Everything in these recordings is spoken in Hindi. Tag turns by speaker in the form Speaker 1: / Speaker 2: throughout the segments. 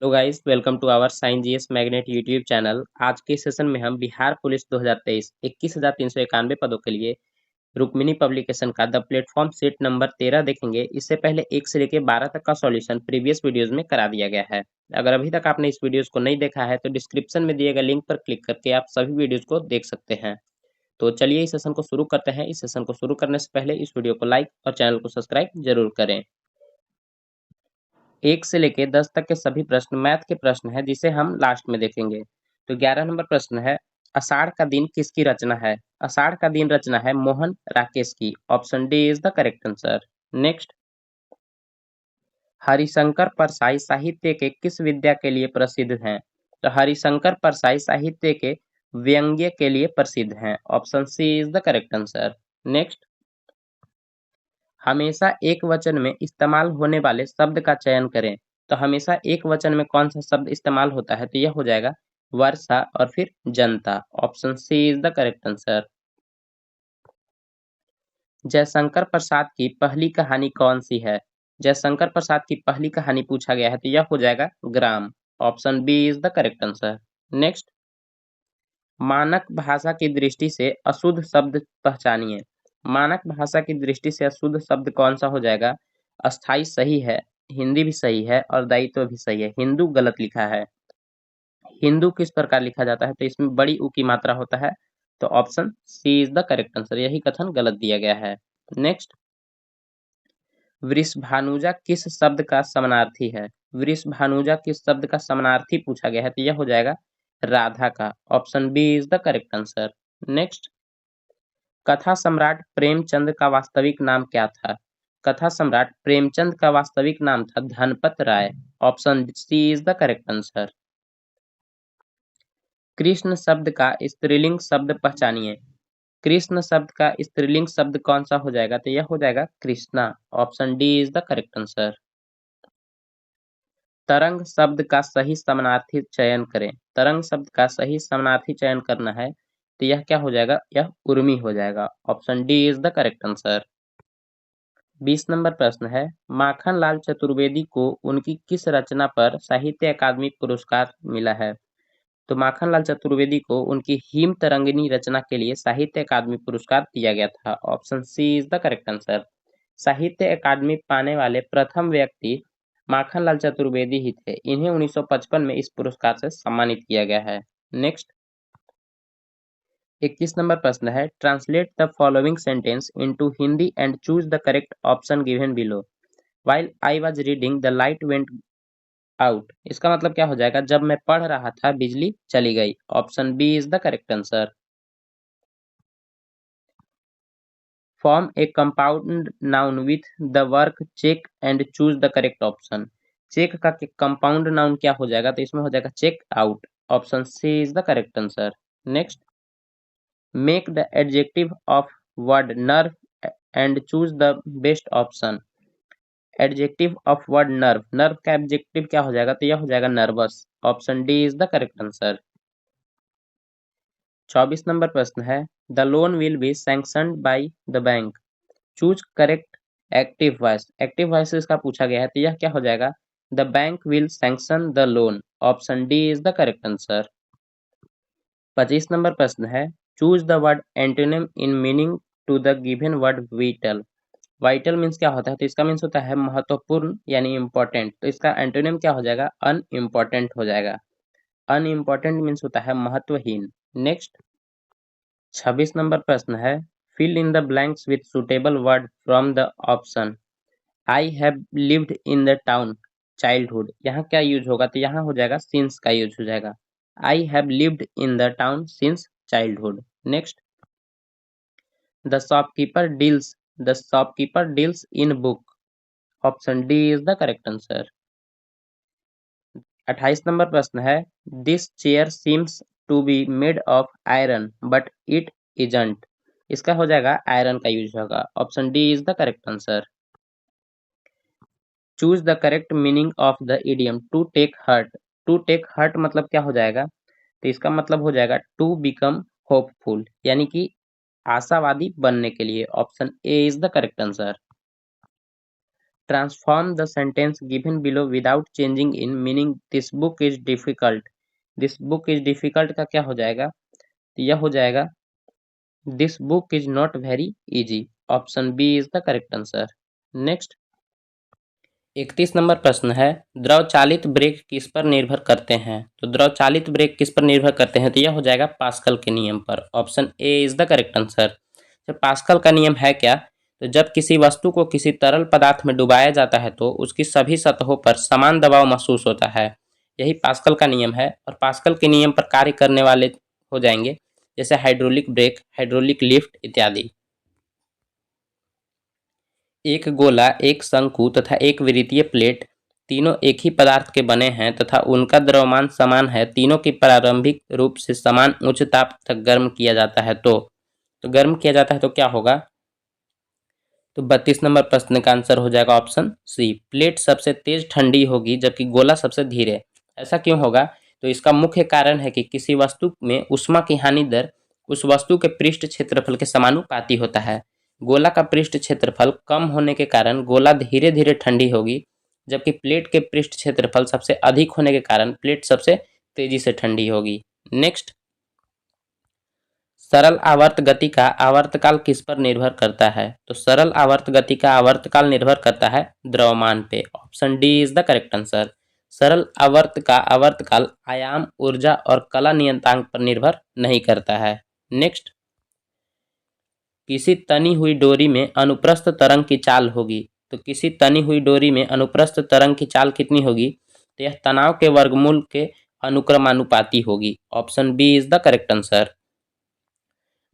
Speaker 1: तो guys welcome to our sign GS magnet YouTube channel. आज के सेशन में हम बिहार पुलिस 2023 21,391 पदों के लिए रुक्मिणी पब्लिकेशन का द प्लेटफॉर्म सीट नंबर 13 देखेंगे। इससे पहले 1 से लेकर 12 तक का सॉल्यूशन प्रीवियस वीडियोस में करा दिया गया है। अगर अभी तक आपने इस वीडियोस को नहीं देखा है तो डिस्क्रिप्शन में दिए गए लिंक पर क्लिक करके आप सभी वीडियोज को देख सकते हैं। तो चलिए इस सेशन को शुरू करते हैं। इस सेशन को शुरू करने से पहले इस वीडियो को लाइक और चैनल को सब्सक्राइब जरूर करें। 1 से लेके 10 तक के सभी प्रश्न मैथ के प्रश्न हैं, जिसे हम लास्ट में देखेंगे। तो 11 नंबर प्रश्न है, आषाढ़ का दिन किसकी रचना है? आषाढ़ का दिन रचना है मोहन राकेश की। Option D is the correct answer. Next, Harishankar Parsai साहित्य के किस विद्या के लिए प्रसिद्ध हैं? तो हरिशंकर परसाई साहित्य के व्यंग्य के लिए प्रसिद्ध हैं। Option C is the correct answer. Next, हमेशा एक वचन में इस्तेमाल होने वाले शब्द का चयन करें। तो हमेशा एक वचन में कौन सा शब्द इस्तेमाल होता है? तो यह हो जाएगा वर्षा और फिर जनता। Option C is the correct answer. Jaishankar Prasad की पहली कहानी कौन सी है? जयशंकर प्रसाद की पहली कहानी पूछा गया है तो यह हो जाएगा ग्राम। Option B is the correct answer. Next, मानक भाषा की दृष्टि से अशुद्ध शब्द पहचानिए। मानक भाषा की दृष्टि से अशुद्ध शब्द कौन सा हो जाएगा? अस्थाई सही है, हिंदी भी सही है और दायित्व भी सही है। हिंदू गलत लिखा है। हिंदू किस प्रकार लिखा जाता है? तो इसमें बड़ी ऊ की मात्रा होता है। तो option C is the correct answer. यही कथन गलत दिया गया है। नेक्स्ट, वृषभानुजा किस शब्द का समानार्थी है? वृषभानुजा किस शब्द का समानार्थी पूछा गया है तो यह हो जाएगा राधा का। Option B is the correct answer. Next, कथा सम्राट प्रेमचंद का वास्तविक नाम क्या था? कथा सम्राट प्रेमचंद का वास्तविक नाम था Dhanpat Rai. Option C is the correct answer. Krishna शब्द का स्त्रीलिंग शब्द पहचानिए। कृष्ण शब्द का स्त्रीलिंग शब्द कौन सा हो जाएगा? तो यह हो जाएगा Krishna. Option D is the correct answer. तरंग शब्द का सही समानार्थी चयन करें। तरंग शब्द का सही समानार्थी चयन करना है तो यह क्या हो जाएगा? यह उर्मी हो जाएगा। Option D is the correct answer. 20 number प्रश्न है, माखनलाल चतुर्वेदी को उनकी किस रचना पर साहित्य अकादमी पुरस्कार मिला है? तो माखनलाल चतुर्वेदी को उनकी हिम तरंगिणी रचना के लिए साहित्य अकादमी पुरस्कार दिया गया था। Option C is the correct answer. Sahitya Akademi पाने वाले प्रथम व्यक्ति माखनलाल चतुर्वेदी ही थे। इन्हें 1955 में इस पुरस्कार से सम्मानित किया गया है। नेक्स्ट, 21 नंबर प्रश्न है, translate the following sentence into Hindi and choose the correct option given below. While I was reading the light went out. इसका मतलब क्या हो जाएगा? जब मैं पढ़ रहा था बिजली चली गई। Option B is the correct answer. Form a compound noun with the work check and choose the correct option. Check का कंपाउंड नाउन क्या हो जाएगा? तो इसमें हो जाएगा check out. Option C is the correct answer. Next, make the adjective of word nerve and choose the best option. Adjective of word nerve, nerve का एडजेक्टिव क्या हो जाएगा? तो यह हो जाएगा nervous. Option D is the correct answer. 24 नंबर प्रश्न है, the loan will be sanctioned by the bank. Choose correct active voice. Active voice इसका पूछा गया है तो यह क्या हो जाएगा? The bank will sanction the loan. Option D is the correct answer. 25 नंबर प्रश्न है, choose the word antonym in meaning to the given word vital. Vital means क्या होता है? तो इसका मीन्स होता है महत्वपूर्ण यानी इंपॉर्टेंट। तो इसका एंटोनिम क्या हो जाएगा? अनइम्पोर्टेंट हो जाएगा। अनइम्पोर्टेंट मीन्स होता है महत्वहीन। नेक्स्ट, 26 नंबर प्रश्न है, fill in the blanks with suitable word from the option. I have lived in the town childhood. यहाँ क्या यूज होगा? तो यहाँ हो जाएगा सिंस का यूज हो जाएगा। I have lived in the town since childhood. Next, the shopkeeper deals in book. Option D is the correct answer. 28 नंबर प्रश्न है, this chair seems to be made of iron but it isn't. इसका हो जाएगा आयरन का यूज होगा। Option D is the correct answer. Choose the correct meaning of the idiom to take heart. To take heart मतलब क्या हो जाएगा? तो इसका मतलब हो जाएगा टू बिकम होपफुल, यानी कि आशावादी बनने के लिए। Option A is the correct answer. Transform the sentence given below without changing in meaning this book is difficult. This book is difficult का क्या हो जाएगा? तो यह हो जाएगा this book is not very easy. Option B is the correct answer. Next 31 नंबर प्रश्न है, द्रव चालित ब्रेक किस पर निर्भर करते हैं? तो द्रव चालित ब्रेक किस पर निर्भर करते हैं? तो यह हो जाएगा पास्कल के नियम पर। Option A is the correct answer. तो पास्कल का नियम है क्या? तो जब किसी वस्तु को किसी तरल पदार्थ में डुबाया जाता है तो उसकी सभी सतहों पर समान दबाव महसूस होता है। यही पास्कल का नियम है और पास्कल के नियम पर कार्य करने वाले हो जाएंगे जैसे हाइड्रोलिक ब्रेक, हाइड्रोलिक लिफ्ट इत्यादि। एक गोला, एक शंकु तथा एक वृत्तीय प्लेट तीनों एक ही पदार्थ के बने हैं तथा उनका द्रव्यमान समान है। तीनों की प्रारंभिक रूप से समान उच्च ताप तक गर्म किया जाता है तो गर्म किया जाता है तो क्या होगा? तो 32 नंबर प्रश्न का आंसर हो जाएगा ऑप्शन सी। प्लेट सबसे तेज ठंडी होगी जबकि गोला सबसे धीरे। ऐसा क्यों होगा? तो इसका मुख्य कारण है कि किसी वस्तु में ऊष्मा की हानि दर उस वस्तु के पृष्ठ क्षेत्रफल के समानुपाती होता है। गोला का पृष्ठ क्षेत्रफल कम होने के कारण गोला धीरे धीरे ठंडी होगी, जबकि प्लेट के पृष्ठ क्षेत्रफल सबसे अधिक होने के कारण प्लेट सबसे तेजी से ठंडी होगी। नेक्स्ट, सरल आवर्त गति का आवर्तकाल किस पर निर्भर करता है? तो सरल आवर्त गति का आवर्तकाल निर्भर करता है द्रव्यमान पे। Option D is the correct answer. सरल आवर्त का आवर्तकाल आयाम, ऊर्जा और कला नियतांक पर निर्भर नहीं करता है। नेक्स्ट, किसी तनी हुई डोरी में अनुप्रस्थ तरंग की चाल होगी। तो किसी तनी हुई डोरी में अनुप्रस्थ तरंग की चाल कितनी होगी? तो यह तनाव के वर्गमूल के अनुक्रमानुपाती होगी। Option B is the correct answer.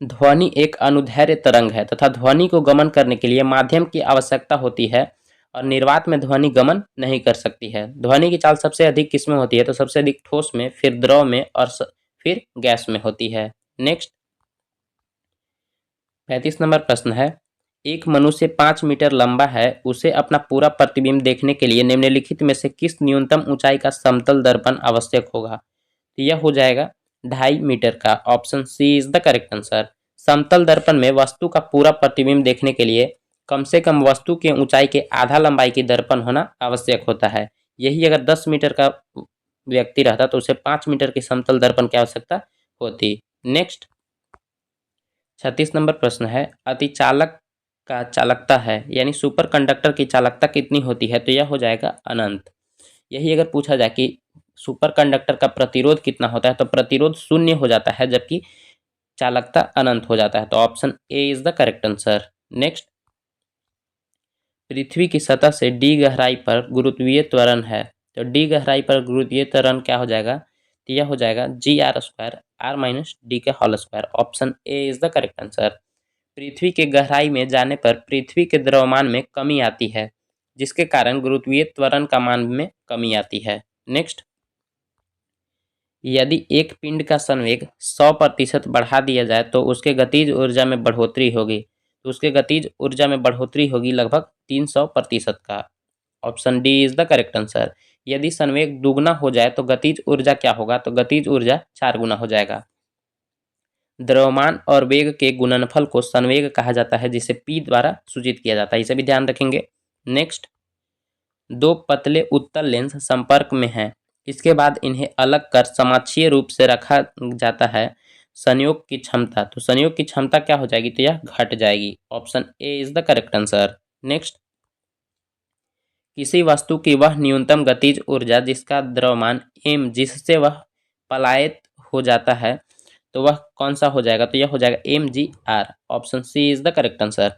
Speaker 1: ध्वनि एक अनुदैर्ध्य तरंग है तथा ध्वनि को गमन करने के लिए माध्यम की आवश्यकता होती है और निर्वात में ध्वनि गमन नहीं कर सकती है। ध्वनि की चाल सबसे अधिक किसमें होती है? तो सबसे अधिक ठोस में, फिर द्रव में और फिर गैस में होती है। नेक्स्ट 35 नंबर प्रश्न है, एक मनुष्य 5 मीटर लंबा है, उसे अपना पूरा प्रतिबिंब देखने के लिए निम्नलिखित में से किस न्यूनतम ऊंचाई का समतल दर्पण आवश्यक होगा? तो यह हो जाएगा 2.5 मीटर का। Option C is the correct answer. समतल दर्पण में वस्तु का पूरा प्रतिबिंब देखने के लिए कम से कम वस्तु की ऊंचाई के आधा लंबाई की दर्पण होना आवश्यक होता है। यही अगर 10 मीटर का व्यक्ति रहता तो उसे 5 मीटर की समतल दर्पण की आवश्यकता होती। नेक्स्ट 36 नंबर प्रश्न है, अतिचालक का चालकता है यानी सुपर कंडक्टर की चालकता कितनी होती है? तो यह हो जाएगा अनंत। यही अगर पूछा जाए कि सुपर कंडक्टर का प्रतिरोध कितना होता है तो प्रतिरोध 0 हो जाता है जबकि चालकता अनंत हो जाता है। तो option A is the correct answer. Next, पृथ्वी की सतह से डी गहराई पर गुरुत्वीय त्वरण है। तो डी गहराई पर गुरुत्वीय त्वरण क्या हो जाएगा? तो यह हो जाएगा GR² R-D के whole square. Option A is the correct answer. पृथ्वी के गहराई में जाने पर पृथ्वी के द्रव्यमान में कमी आती है, जिसके कारण गुरुत्वीय त्वरण का मान में कमी आती है। नेक्स्ट, यदि एक पिंड का संवेग 100% बढ़ा दिया जाए तो उसके गतिज ऊर्जा में बढ़ोतरी होगी। तो उसके गतिज ऊर्जा में बढ़ोतरी होगी लगभग 300% का। Option D is the correct answer. यदि संवेग दुगना हो जाए तो गतिज ऊर्जा क्या होगा? तो गतिज ऊर्जा 4 गुना हो जाएगा। द्रव्यमान और वेग के गुणनफल को संवेग कहा जाता है, जिसे P द्वारा सूचित किया जाता है। इसे भी ध्यान रखेंगे। नेक्स्ट, दो पतले उत्तल लेंस संपर्क में हैं, इसके बाद इन्हें अलग कर समाक्षीय रूप से रखा जाता है। संयोग की क्षमता, तो संयोग की क्षमता क्या हो जाएगी? तो यह घट जाएगी। Option A is the correct answer. Next, किसी वस्तु की वह न्यूनतम गतिज ऊर्जा जिसका द्रव्यमान m जिससे वह पलायित हो जाता है तो वह कौन सा हो जाएगा? तो यह हो जाएगा mgr। Option C is the correct answer.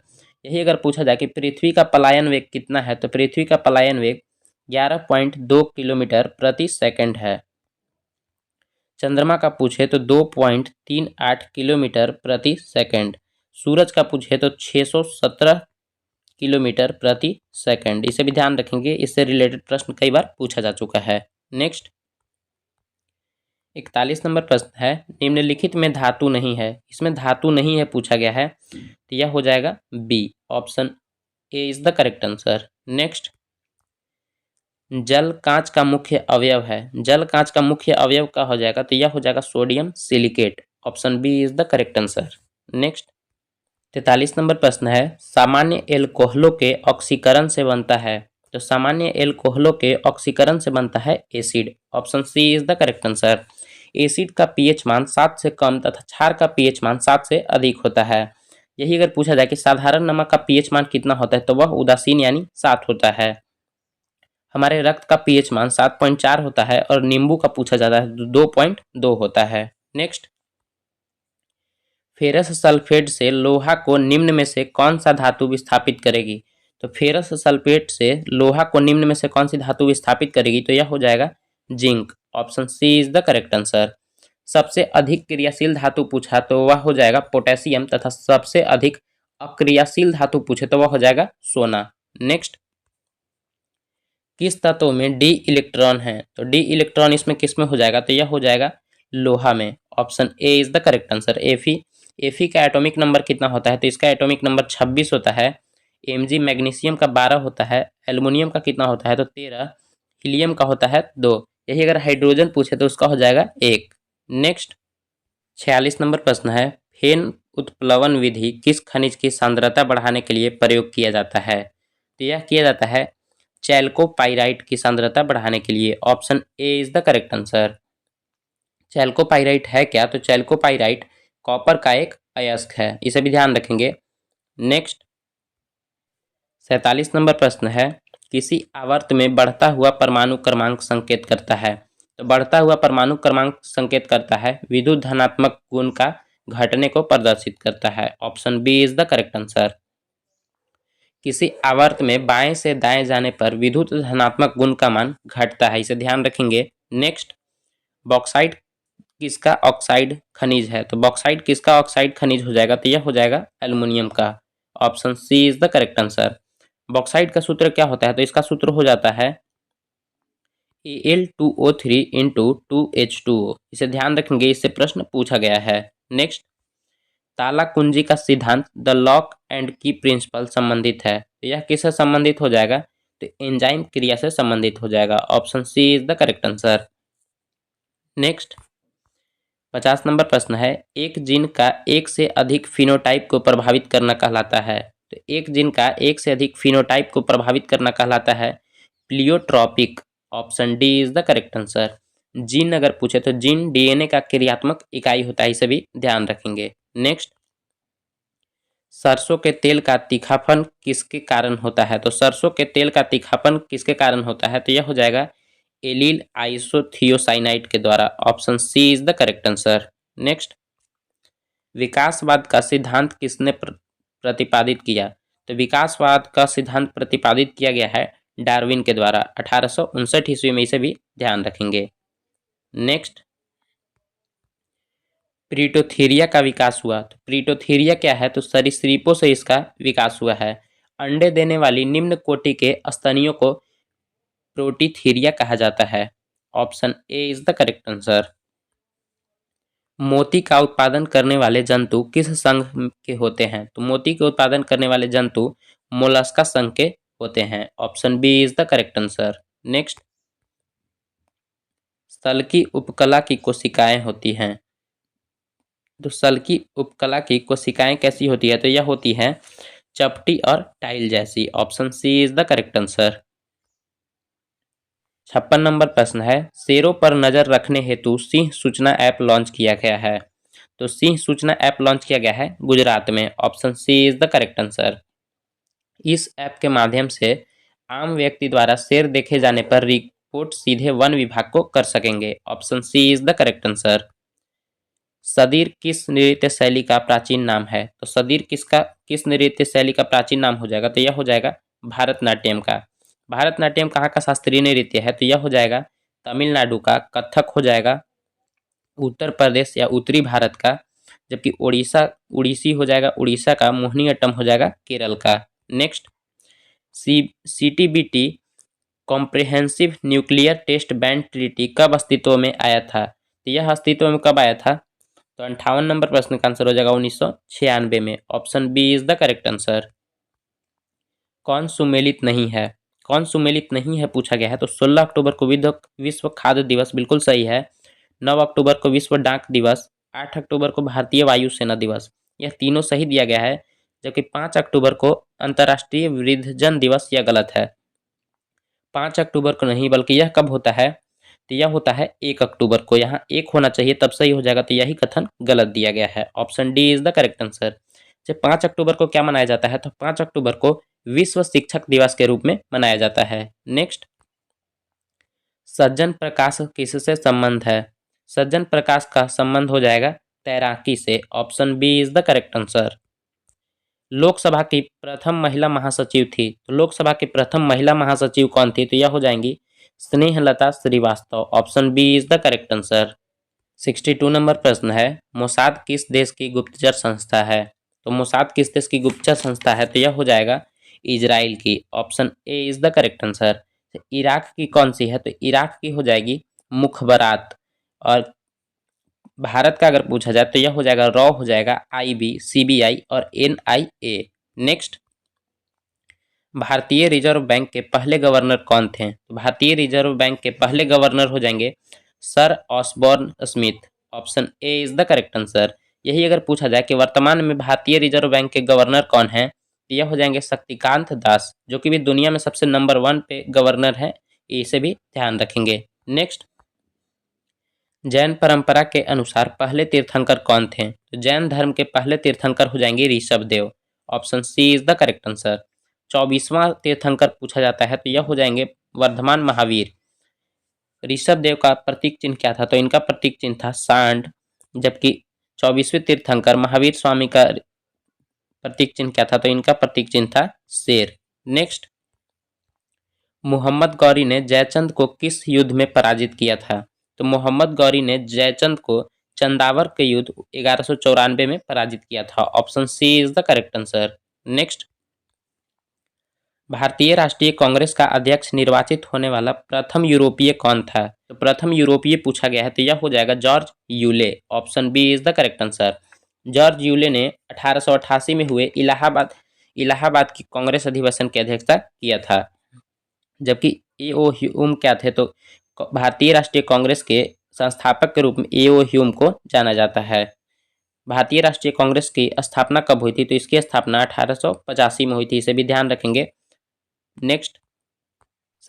Speaker 1: यही अगर पूछा जाए कि पृथ्वी का पलायन वेग कितना है तो पृथ्वी का पलायन वेग 11.2 किलोमीटर प्रति सेकंड है। चंद्रमा का पूछे तो 2.38 किलोमीटर प्रति सेकंड। सूरज का पूछे तो 617 किलोमीटर प्रति सेकंड। इसे भी ध्यान रखेंगे, इससे रिलेटेड प्रश्न कई बार पूछा जा चुका है। नेक्स्ट 41 नंबर प्रश्न है, निम्नलिखित में धातु नहीं है। इसमें धातु नहीं है पूछा गया है तो यह हो जाएगा B. Option A is the correct answer. Next, जल कांच का मुख्य अवयव है। जल कांच का मुख्य अवयव क्या हो जाएगा? तो यह हो जाएगा sodium silicate. Option B is the correct answer. Next, 43 नंबर प्रश्न है, सामान्य एल्कोहलों के ऑक्सीकरण से बनता है। तो सामान्य एल्कोहलों के ऑक्सीकरण से बनता है acid. Option C is the correct answer. Acid का पीएच मान 7 से कम तथा क्षार का पीएच मान 7 से अधिक होता है। यही अगर पूछा जाए कि साधारण नमक का पीएच मान कितना होता है, तो वह उदासीन यानी 7 होता है। हमारे रक्त का पीएच मान 7.4 होता है और नींबू का पूछा जाता है तो 2.2 होता है। नेक्स्ट, फेरस सल्फेट से लोहा को निम्न में से कौन सा धातु विस्थापित करेगी। तो फेरस सल्फेट से लोहा को निम्न में से कौन सी धातु विस्थापित करेगी, तो यह हो जाएगा zinc. Option C is the correct answer. सबसे अधिक क्रियाशील धातु पूछा तो वह हो जाएगा पोटेशियम तथा सबसे अधिक अक्रियाशील धातु पूछे तो वह हो जाएगा सोना। नेक्स्ट, किस तत्व में डी इलेक्ट्रॉन है। तो डी इलेक्ट्रॉन इसमें किस में हो जाएगा, तो यह हो जाएगा लोहा में। Option A is the correct answer. एफी का एटॉमिक नंबर कितना होता है, तो इसका एटॉमिक नंबर 26 होता है। एमजी मैग्नीशियम का 12 होता है। एल्युमिनियम का कितना होता है, तो 13। हीलियम का होता है 2। यही अगर हाइड्रोजन पूछे तो उसका हो जाएगा 1। नेक्स्ट, 46 नंबर प्रश्न है, फेन उत्प्लवन विधि किस खनिज की सांद्रता बढ़ाने के लिए प्रयोग किया जाता है। तो यह किया जाता है चैल्कोपाइराइट की सांद्रता बढ़ाने के लिए। Option A is the correct answer. Chalcopyrite है क्या, तो चैल्कोपाइराइट कॉपर का एक अयस्क है, इसे भी ध्यान रखेंगे। नेक्स्ट, 47 नंबर प्रश्न है, किसी आवर्त में बढ़ता हुआ परमाणु क्रमांक संकेत करता है। तो बढ़ता हुआ परमाणु क्रमांक संकेत करता है विद्युत धनात्मक गुण का घटने को प्रदर्शित करता है। Option B is the correct answer. किसी आवर्त में बाएं से दाएं जाने पर विद्युत धनात्मक गुण का मान घटता है, इसे ध्यान रखेंगे। नेक्स्ट, बॉक्साइट किसका ऑक्साइड खनिज है। तो बॉक्साइट किसका ऑक्साइड खनिज हो जाएगा, तो यह हो जाएगा एल्युमिनियम का। Option C is the correct answer. Bauxite का सूत्र क्या होता है, तो इसका सूत्र हो जाता है Al2O3 इंटू 2H2O। इसे ध्यान रखेंगे, इससे प्रश्न पूछा गया है। नेक्स्ट, ताला कुंजी का सिद्धांत द लॉक एंड की प्रिंसिपल संबंधित है। तो यह किससे संबंधित हो जाएगा, तो एंजाइम क्रिया से संबंधित हो जाएगा। Option C is the correct answer. Next, 50 नंबर प्रश्न है, एक जीन का एक से अधिक फिनोटाइप को प्रभावित करना कहलाता है। तो एक जीन का एक से अधिक फिनोटाइप को प्रभावित करना कहलाता है pleiotropic. Option D is the correct answer. Gene अगर पूछे तो जीन डीएनए का क्रियात्मक इकाई होता है, इसे भी ध्यान रखेंगे। नेक्स्ट, सरसों के तेल का तीखापन किसके कारण होता है। तो सरसों के तेल का तीखापन किसके कारण होता है, तो यह हो जाएगा एलिल आइसोथियोसाइनाइड के द्वारा। Option C is the correct answer. Next, विकासवाद का सिद्धांत किसने प्रतिपादित किया। तो विकासवाद का सिद्धांत प्रतिपादित किया गया है डार्विन के द्वारा 1859 ईस्वी में, इसे भी ध्यान रखेंगे। नेक्स्ट, प्रीटोथीरिया का विकास हुआ। तो प्रीटोथीरिया क्या है, तो सरीसृपों से इसका विकास हुआ है। अंडे देने वाली निम्न कोटि के स्तनियों को प्रोटीथीरिया कहा जाता है। Option A is the correct answer. मोती का उत्पादन करने वाले जंतु किस संघ के होते हैं। तो मोती के उत्पादन करने वाले जंतु मोलस्का संघ के होते हैं। Option B is the correct answer. Next, सल की उपकला की कोशिकाएं होती हैं। तो सल की उपकला की कोशिकाएं कैसी होती है, तो यह होती है चपटी और टाइल जैसी। Option C is the correct answer. 56 नंबर प्रश्न है, शेरों पर नजर रखने हेतु सिंह सूचना ऐप लॉन्च किया गया है। तो सिंह सूचना ऐप लॉन्च किया गया है गुजरात में। Option C is the correct answer. इस ऐप के माध्यम से आम व्यक्ति द्वारा शेर देखे जाने पर रिपोर्ट सीधे वन विभाग को कर सकेंगे। Option C is the correct answer. सदीर किस नृत्य शैली का प्राचीन नाम है। तो सदीर किस नृत्य शैली का प्राचीन नाम हो जाएगा, तो यह हो जाएगा भारतनाट्यम का। भारतनाट्यम कहाँ का शास्त्रीय नृत्य है, तो यह हो जाएगा तमिलनाडु का। कथक हो जाएगा उत्तर प्रदेश या उत्तरी भारत का, जबकि उड़ीसी हो जाएगा उड़ीसा का। मोहिनीअट्टम हो जाएगा केरल का। Next, CTBT comprehensive nuclear test ban treaty कब अस्तित्व में आया था। तो यह अस्तित्व में कब आया था, तो 58 नंबर प्रश्न का आंसर हो जाएगा 1996 में। Option B is the correct answer. कौन सुमेलित नहीं है, कौन सुमेलित नहीं है पूछा गया है। तो 16 अक्टूबर को विश्व खाद्य दिवस, बिल्कुल सही है। 9 अक्टूबर को विश्व डाक दिवस, 8 अक्टूबर को भारतीय वायुसेना दिवस, यह तीनों सही दिया गया है। जबकि 5 अक्टूबर को अंतर्राष्ट्रीय वृद्धजन दिवस, यह गलत है। 5 अक्टूबर को नहीं, बल्कि यह कब होता है, तो यह होता है 1 अक्टूबर को। यहाँ 1 होना चाहिए तब सही हो जाएगा, तो यही कथन गलत दिया गया है। Option D is the correct answer. जब 5 अक्टूबर को क्या मनाया जाता है, तो 5 अक्टूबर को विश्व शिक्षक दिवस के रूप में मनाया जाता है। नेक्स्ट, सज्जन प्रकाश किससे संबंध है? सज्जन प्रकाश का संबंध हो जाएगा तैराकी से। Option B is the correct answer. Lok Sabha की प्रथम महिला महासचिव थी, तो लोकसभा की प्रथम महिला महासचिव कौन थी, तो यह हो जाएंगी Snehlata Srivastava. Option B is the correct answer. 62 नंबर प्रश्न है, मोसाद किस देश की गुप्तचर संस्था है? तो मोसाद किस देश की गुप्तचर संस्था है, तो यह हो जाएगा इजराइल की। Option A is the correct answer. Iraq की कौन सी है, तो इराक की हो जाएगी मुखबरात। और भारत का अगर पूछा जाए तो यह हो जाएगा रॉ, हो जाएगा आईबी, सीबीआई और एनआईए। नेक्स्ट, भारतीय रिजर्व बैंक के पहले गवर्नर कौन थे? तो भारतीय रिजर्व बैंक के पहले गवर्नर हो जाएंगे sir Osborne Smith. Option A is the correct answer. यही अगर पूछा जाए कि वर्तमान में भारतीय रिजर्व बैंक के गवर्नर कौन है, तो यह हो जाएंगे शक्तिकांत दास, जो कि भी दुनिया में सबसे नंबर 1 पे गवर्नर है, इसे भी ध्यान रखेंगे। नेक्स्ट, जैन परंपरा के अनुसार पहले तीर्थंकर कौन थे? तो जैन धर्म के पहले तीर्थंकर हो जाएंगे Rishabhdev. Option C is the correct answer. 24वां तीर्थंकर पूछा जाता है, तो यह हो जाएंगे वर्धमान महावीर। ऋषभदेव का प्रतीक चिन्ह क्या था, तो इनका प्रतीक चिन्ह था सांड, जबकि 24वें तीर्थंकर महावीर स्वामी का प्रतीक चिन्ह क्या था, तो इनका प्रतीक चिन्ह था शेर। नेक्स्ट, मोहम्मद गौरी ने जयचंद को किस युद्ध में पराजित किया था? तो मोहम्मद गौरी ने जयचंद को चंदावर के युद्ध 1194 में पराजित किया था। Option C is the correct answer. Next, भारतीय राष्ट्रीय कांग्रेस का अध्यक्ष निर्वाचित होने वाला प्रथम यूरोपीय कौन था? तो प्रथम यूरोपीय पूछा गया है, तो यह हो जाएगा George Yule. Option B is the correct answer. George Yule ने 1888 में हुए इलाहाबाद की कांग्रेस अधिवेशन की अध्यक्षता किया था, जबकि ए.ओ. ह्यूम क्या थे, तो भारतीय राष्ट्रीय कांग्रेस के संस्थापक के रूप में ए.ओ. ह्यूम को जाना जाता है। भारतीय राष्ट्रीय कांग्रेस की स्थापना कब हुई थी, तो इसकी स्थापना 1885 में हुई थी, इसे भी ध्यान रखेंगे। नेक्स्ट,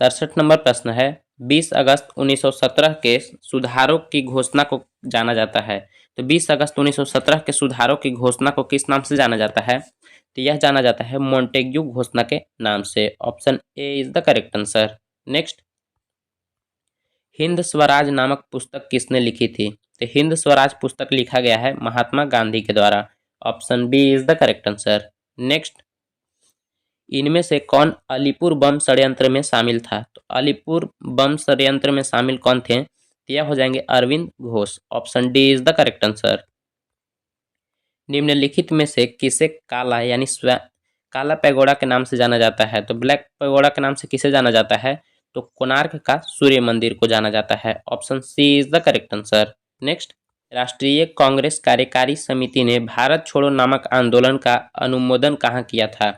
Speaker 1: 67 नंबर प्रश्न है, 20 अगस्त 1917 के सुधारों की घोषणा को जाना जाता है। तो 20 अगस्त 1917 के सुधारों की घोषणा को किस नाम से जाना जाता है, तो यह जाना जाता है मोंटेग्यू घोषणा के नाम से। Option A is the correct answer. Next, Hind Swaraj नामक पुस्तक किसने लिखी थी? तो हिंद स्वराज पुस्तक लिखा गया है महात्मा गांधी के द्वारा। Option B is the correct answer. Next, इनमें से कौन अलीपुर बम षड्यंत्र में शामिल था? तो अलीपुर बम षड्यंत्र में शामिल कौन थे, तो यह हो जाएंगे Arvind Ghosh. Option D is the correct answer. निम्नलिखित में से किसे काला यानी काला पैगोडा के नाम से जाना जाता है? तो ब्लैक पैगोडा के नाम से किसे जाना जाता है, तो कोणार्क का सूर्य मंदिर को जाना जाता है। Option C is the correct answer. Next, राष्ट्रीय कांग्रेस कार्यकारी समिति ने भारत छोड़ो नामक आंदोलन का अनुमोदन कहाँ किया था?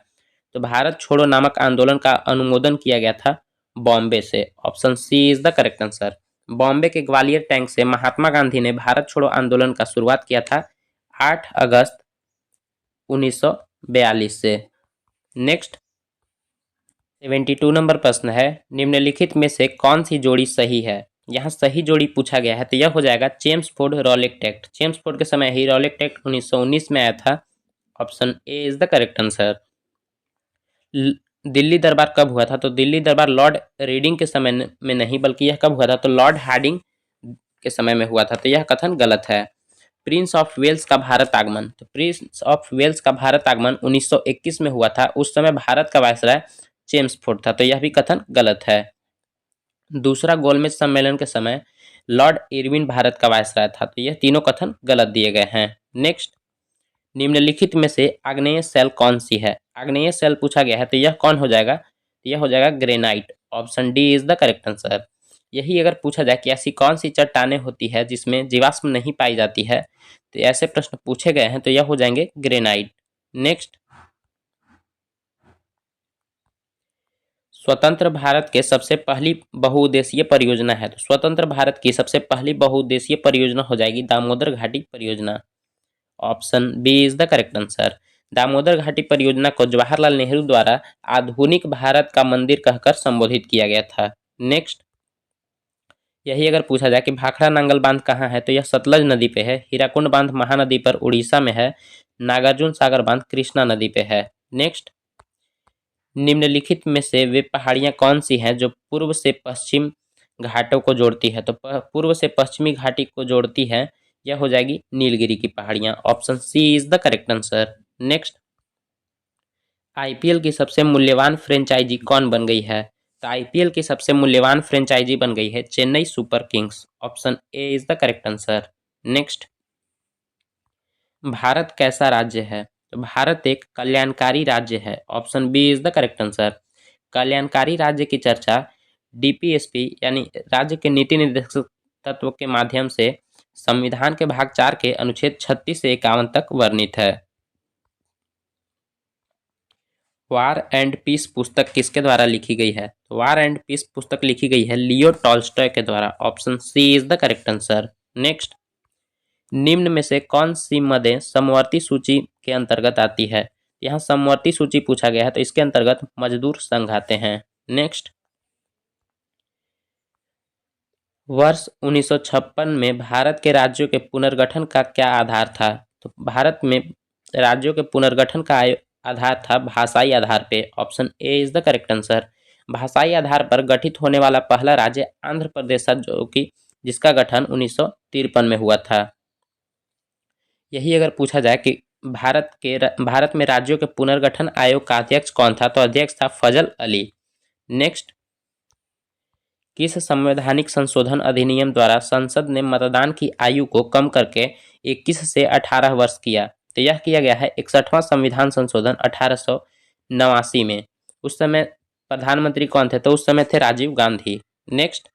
Speaker 1: तो भारत छोड़ो नामक आंदोलन का अनुमोदन किया गया था बॉम्बे से। Option C is the correct answer. Bombay के ग्वालियर टैंक से महात्मा गांधी ने भारत छोड़ो आंदोलन का शुरुआत किया था 8 अगस्त 1942 से। नेक्स्ट, 72 नंबर प्रश्न है, निम्नलिखित में से कौन सी जोड़ी सही है? यहाँ सही जोड़ी पूछा गया है, तो यह हो जाएगा चेम्सफोर्ड रॉलेट एक्ट। चेम्सफोर्ड के समय ही रॉलेट एक्ट 1919 में आया था। Option A is the correct answer. Delhi दरबार कब हुआ था? तो दिल्ली दरबार लॉर्ड रीडिंग के समय में नहीं, बल्कि यह कब हुआ था, तो लॉर्ड हार्डिंग के समय में हुआ था, तो यह कथन गलत है। प्रिंस ऑफ वेल्स का भारत आगमन, तो प्रिंस ऑफ वेल्स का भारत आगमन 1921 में हुआ था। उस समय भारत का वायसराय चेम्सफोर्ड था, तो यह भी कथन गलत है। दूसरा गोलमेज सम्मेलन के समय लॉर्ड इरविन भारत का वायसराय था, तो यह तीनों कथन गलत दिए गए हैं। नेक्स्ट, निम्नलिखित में से आग्नेय सेल कौन सी है? आग्नेय सेल पूछा गया है, तो यह कौन हो जाएगा, तो यह हो जाएगा granite. Option D is the correct answer. यही अगर पूछा जाए कि ऐसी कौन सी चट्टानें होती है जिसमें जीवाश्म नहीं पाई जाती है, तो ऐसे प्रश्न पूछे गए हैं, तो यह हो जाएंगे ग्रेनाइट। नेक्स्ट, स्वतंत्र भारत के सबसे पहली बहुउद्देशीय परियोजना है, तो स्वतंत्र भारत की सबसे पहली बहुउद्देशीय परियोजना हो जाएगी दामोदर घाटी परियोजना। Option B is the correct answer. Damodar घाटी परियोजना को जवाहरलाल नेहरू द्वारा आधुनिक भारत का मंदिर कहकर संबोधित किया गया था। नेक्स्ट, यही अगर पूछा जाए कि भाखड़ा नांगल बांध कहाँ है, तो यह सतलज नदी पे है। हीराकुंड बांध महानदी पर उड़ीसा में है। नागार्जुन सागर बांध कृष्णा नदी पे है। नेक्स्ट, निम्नलिखित में से वे पहाड़ियां कौन सी हैं जो पूर्व से पश्चिम घाटों को जोड़ती है, तो पूर्व से पश्चिमी घाटी को जोड़ती है, यह हो जाएगी नीलगिरी की पहाड़ियां। Option C is the correct answer. Next, IPL की सबसे मूल्यवान फ्रेंचाइजी कौन बन गई है, तो आईपीएल की सबसे मूल्यवान फ्रेंचाइजी बन गई है Chennai Super Kings. Option A is the correct answer. Next, Bharat कैसा राज्य है, तो भारत एक कल्याणकारी राज्य है। Option B is the correct answer. कल्याणकारी राज्य की चर्चा डीपीएसपी यानी राज्य के नीति निर्देशक तत्व के माध्यम से संविधान के भाग 4 के अनुच्छेद 36 से 51 तक वर्णित है। वार एंड पीस पुस्तक किसके द्वारा लिखी गई है, तो वार एंड पीस पुस्तक लिखी गई है लियो टॉल्स्टॉय के द्वारा। Option C is the correct answer. Next, निम्न में से कौन सी मदें समवर्ती सूची के अंतर्गत आती है, यहाँ समवर्ती सूची पूछा गया है, तो इसके अंतर्गत मजदूर संघ आते हैं। नेक्स्ट, वर्ष 1956 में भारत के राज्यों के पुनर्गठन का क्या आधार था, तो भारत में राज्यों के पुनर्गठन का आधार था भाषाई आधार पे। Option A is the correct answer. भाषाई आधार पर गठित होने वाला पहला राज्य आंध्र प्रदेश था, जो कि जिसका गठन 1953 में हुआ था। यही अगर पूछा जाए कि भारत में राज्यों के पुनर्गठन आयोग का अध्यक्ष कौन था, तो अध्यक्ष था फजल अली। नेक्स्ट, किस संवैधानिक संशोधन अधिनियम द्वारा संसद ने मतदान की आयु को कम करके 21 से 18 वर्ष किया, तो यह किया गया है 61वां संविधान संशोधन 1889 में। उस समय प्रधानमंत्री कौन थे, तो उस समय थे राजीव गांधी। नेक्स्ट,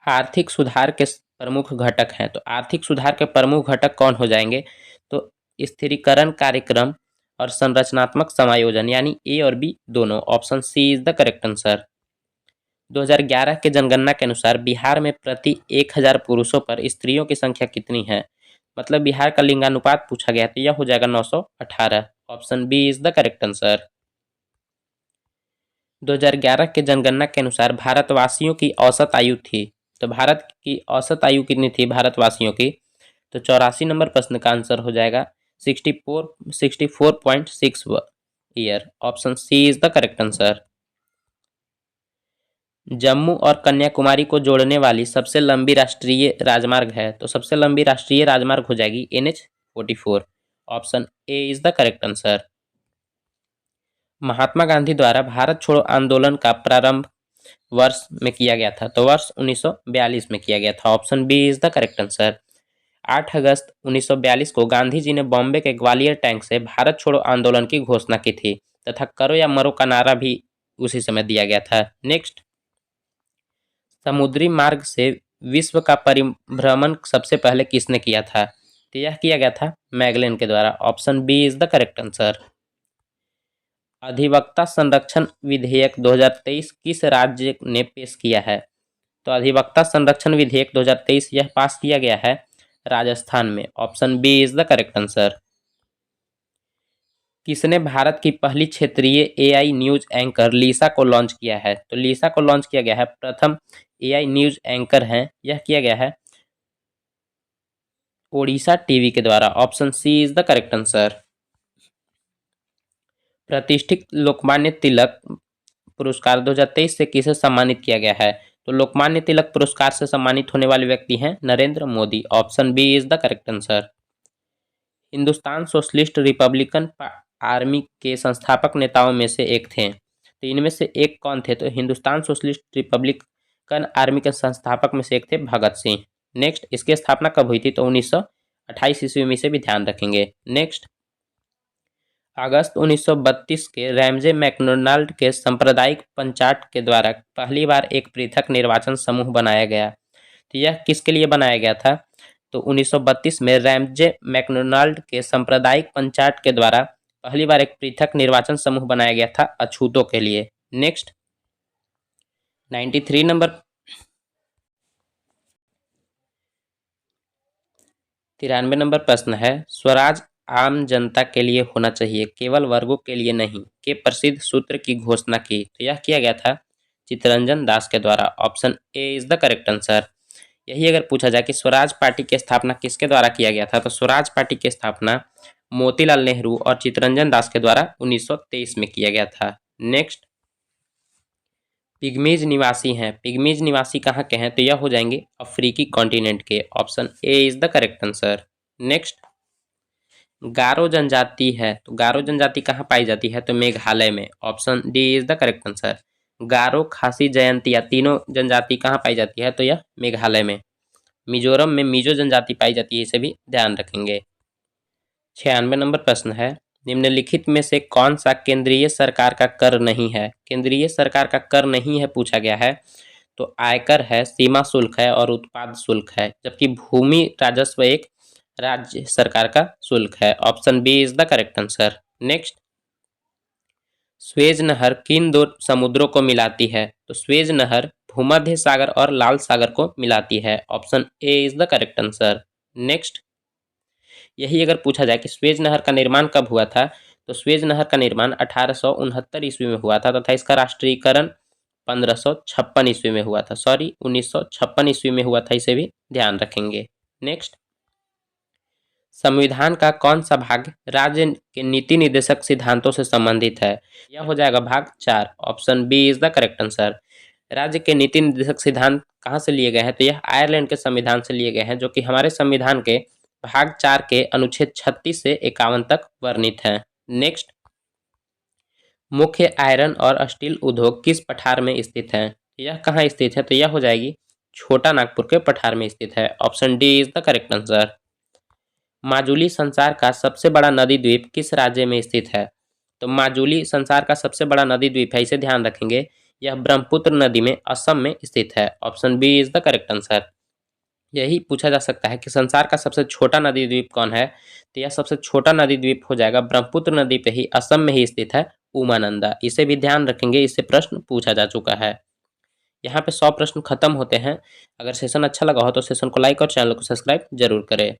Speaker 1: आर्थिक सुधार के प्रमुख घटक हैं, तो आर्थिक सुधार के प्रमुख घटक कौन हो जाएंगे, तो स्थिरीकरण कार्यक्रम और संरचनात्मक समायोजन, यानी ए और बी दोनों। Option C is the correct answer. 2011 के जनगणना के अनुसार बिहार में प्रति 1000 पुरुषों पर स्त्रियों की संख्या कितनी है, मतलब बिहार का लिंगानुपात पूछा गया, तो यह हो जाएगा 918। Option B is the correct answer. 2011 के जनगणना के अनुसार भारतवासियों की औसत आयु थी, तो भारत की औसत आयु कितनी थी भारतवासियों की, तो 84 नंबर प्रश्न का आंसर हो जाएगा 64.6 year. Option C is the correct answer. Jammu और कन्याकुमारी को जोड़ने वाली सबसे लंबी राष्ट्रीय राजमार्ग है, तो सबसे लंबी राष्ट्रीय राजमार्ग हो जाएगी NH-44। Option A is the correct answer. Mahatma Gandhi द्वारा भारत छोड़ो आंदोलन का प्रारंभ वर्ष में किया गया था, तो वर्ष 1942 में किया गया था। Option B is the correct answer. 8 अगस्त 1942 को गांधी जी ने बॉम्बे के ग्वालियर टैंक से भारत छोड़ो आंदोलन की घोषणा की थी तथा करो या मरो का नारा भी उसी समय दिया गया था। नेक्स्ट, समुद्री मार्ग से विश्व का परिभ्रमण सबसे पहले किसने किया था, तो यह किया गया था मैगलेन के द्वारा। Option B is the correct answer. अधिवक्ता संरक्षण विधेयक 2023 किस राज्य ने पेश किया है, तो अधिवक्ता संरक्षण विधेयक 2023 यह पास किया गया है राजस्थान में। Option B is the correct answer. किसने भारत की पहली क्षेत्रीय एआई न्यूज एंकर लीसा को लॉन्च किया है, तो लीसा को लॉन्च किया गया है, प्रथम एआई न्यूज एंकर है, यह किया गया है ओडिशा टीवी के द्वारा। Option C is the correct answer. प्रतिष्ठित लोकमान्य तिलक पुरस्कार 2023 से किसे सम्मानित किया गया है, तो लोकमान्य तिलक पुरस्कार से सम्मानित होने वाले व्यक्ति हैं Narendra Modi. Option B is the correct answer. Hindustan Socialist Republican Army के संस्थापक नेताओं में से एक थे, तो इनमें से एक कौन थे, तो हिंदुस्तान सोशलिस्ट रिपब्लिकन आर्मी के संस्थापक में से एक थे भगत सिंह। नेक्स्ट, इसकी स्थापना कब हुई थी, तो 1928 ईस्वी में से भी ध्यान रखेंगे। नेक्स्ट, अगस्त 1932 के रैमजे मैकडोनाल्ड के सांप्रदायिक पंचायत के द्वारा पहली बार एक पृथक निर्वाचन समूह बनाया गया, तो यह किसके लिए बनाया गया था, तो 1932 में रैमजे मैकडोनाल्ड के सांप्रदायिक पंचायत के द्वारा पहली बार एक पृथक निर्वाचन समूह बनाया गया था अछूतों के लिए। नेक्स्ट, 93 नंबर 93 नंबर प्रश्न है, स्वराज आम जनता के लिए होना चाहिए, केवल वर्गों के लिए नहीं, के प्रसिद्ध सूत्र की घोषणा की। तो यह किया गया था चित्तरंजन दास के द्वारा। Option A is the correct answer. यही अगर पूछा जाए कि स्वराज पार्टी की स्थापना किसके द्वारा किया गया था, तो स्वराज पार्टी की स्थापना मोतीलाल नेहरू और चित्तरंजन दास के द्वारा 1923 में किया गया था। नेक्स्ट, पिग्मीज निवासी हैं। पिग्मीज निवासी कहाँ के हैं, तो यह हो जाएंगे अफ्रीकी कॉन्टिनेंट के। Option A is the correct answer. Next, Garo जनजाति है, तो गारो जनजाति कहाँ पाई जाती है, तो मेघालय में। Option D is the correct answer. Garo, Khasi, Jaintia तीनों जनजाति कहाँ पाई जाती है, तो यह मेघालय में। मिजोरम में मिजो जनजाति पाई जाती है, इसे भी ध्यान रखेंगे। 96 नंबर प्रश्न है, निम्नलिखित में से कौन सा केंद्रीय सरकार का कर नहीं है। केंद्रीय सरकार का कर नहीं है पूछा गया है, तो आयकर है, सीमा शुल्क है और उत्पाद शुल्क है, जबकि भूमि राजस्व एक राज्य सरकार का शुल्क है। Option B is the correct answer. Next, Suez नहर किन दो समुद्रों को मिलाती है, तो स्वेज नहर भूमध्य सागर और लाल सागर को मिलाती है। Option A is the correct answer. Next, यही अगर पूछा जाए कि स्वेज नहर का निर्माण कब हुआ था, तो स्वेज नहर का निर्माण 1869 ईस्वी में हुआ था तथा इसका राष्ट्रीयकरण 1556 ईस्वी में हुआ था। 1956 ईस्वी में हुआ था, इसे भी ध्यान रखेंगे। नेक्स्ट, संविधान का कौन सा भाग राज्य के नीति निर्देशक सिद्धांतों से संबंधित है, यह हो जाएगा भाग 4। Option B is the correct answer. राज्य के नीति निर्देशक सिद्धांत कहाँ से लिए गए हैं, तो यह आयरलैंड के संविधान से लिए गए हैं, जो कि हमारे संविधान के भाग 4 के अनुच्छेद 36 से 51 तक वर्णित हैं। नेक्स्ट, मुख्य आयरन और स्टील उद्योग किस पठार में स्थित है, यह कहाँ स्थित है, तो यह हो जाएगी छोटा नागपुर के पठार में स्थित है। Option D is the correct answer. Majuli संसार का सबसे बड़ा नदी द्वीप किस राज्य में स्थित है, तो माजुली संसार का सबसे बड़ा नदी द्वीप है, इसे ध्यान रखेंगे, यह ब्रह्मपुत्र नदी में असम में स्थित है। Option B is the correct answer. यही पूछा जा सकता है कि संसार का सबसे छोटा नदी द्वीप कौन है, तो यह सबसे छोटा नदी द्वीप हो जाएगा ब्रह्मपुत्र नदी पे ही, असम में ही स्थित है, उमानंदा। इसे भी ध्यान रखेंगे, इससे प्रश्न पूछा जा चुका है। यहाँ पे 100 प्रश्न खत्म होते हैं। अगर सेशन अच्छा लगा हो तो सेशन को लाइक और चैनल को सब्सक्राइब जरूर करें।